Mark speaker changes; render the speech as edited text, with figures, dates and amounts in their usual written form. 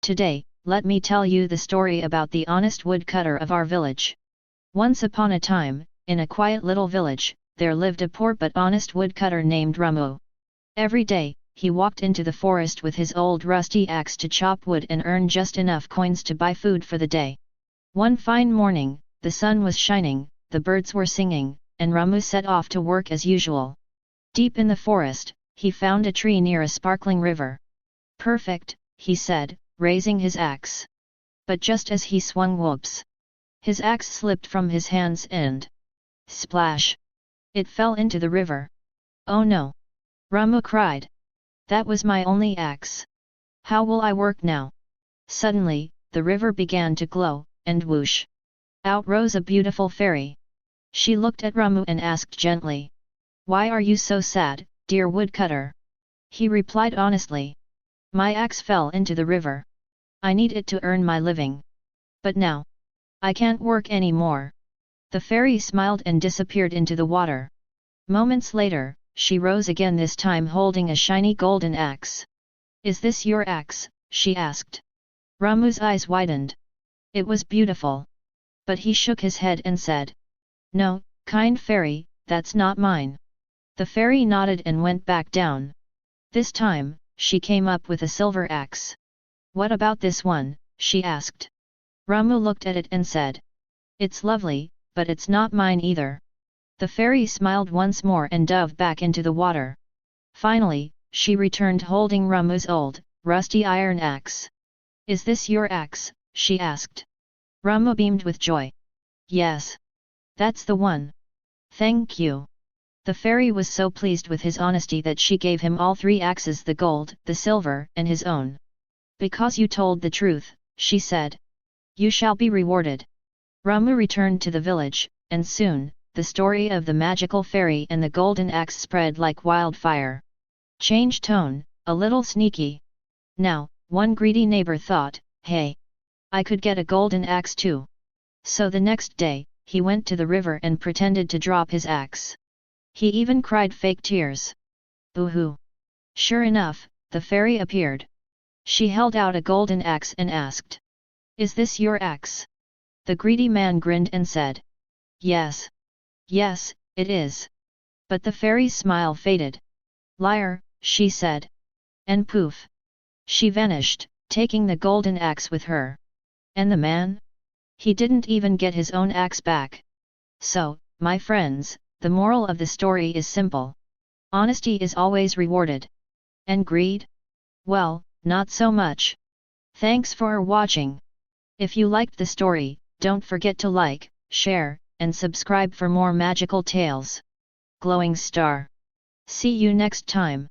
Speaker 1: Today, let me tell you the story about the honest woodcutter of our village. Once upon a time, in a quiet little village, there lived a poor but honest woodcutter named Ramu. Every day, he walked into the forest with his old rusty axe to chop wood and earn just enough coins to buy food for the day. One fine morning, the sun was shining, the birds were singing, and Ramu set off to work as usual. Deep in the forest, he found a tree near a sparkling river. "Perfect," he said, raising his axe. But just as he swung, whoops! His axe slipped from his hands and splash! It fell into the river. "Oh no!" Ramu cried. "That was my only axe. How will I work now?" Suddenly, the river began to glow, and whoosh! Out rose a beautiful fairy. She looked at Ramu and asked gently, "Why are you so sad, dear woodcutter?" He replied honestly, "My axe fell into the river. I need it to earn my living. But now, I can't work any more." The fairy smiled and disappeared into the water. Moments later, she rose again, this time holding a shiny golden axe. "Is this your axe?" she asked. Ramu's eyes widened. It was beautiful. But he shook his head and said, "No, kind fairy, that's not mine." The fairy nodded and went back down. This time, she came up with a silver axe. "What about this one?" she asked. Ramu looked at it and said, "It's lovely, but it's not mine either." The fairy smiled once more and dove back into the water. Finally, she returned holding Ramu's old, rusty iron axe. "Is this your axe?" she asked. Ramu beamed with joy. "Yes. That's the one. Thank you." The fairy was so pleased with his honesty that she gave him all three axes, the gold, the silver, and his own. "Because you told the truth," she said. "You shall be rewarded." Ramu returned to the village, and soon, the story of the magical fairy and the golden axe spread like wildfire. Change tone, a little sneaky. Now, one greedy neighbor thought, "Hey! I could get a golden axe too." So the next day, he went to the river and pretended to drop his axe. He even cried fake tears. Boo-hoo! Sure enough, the fairy appeared. She held out a golden axe and asked, "Is this your axe?" The greedy man grinned and said, "Yes. Yes, it is." But the fairy's smile faded. "Liar," she said. And poof! She vanished, taking the golden axe with her. And the man? He didn't even get his own axe back. So, my friends, the moral of the story is simple. Honesty is always rewarded. And greed? Well, not so much. Thanks for watching. If you liked the story, don't forget to like, share, and subscribe for more magical tales. Glowing Star. See you next time.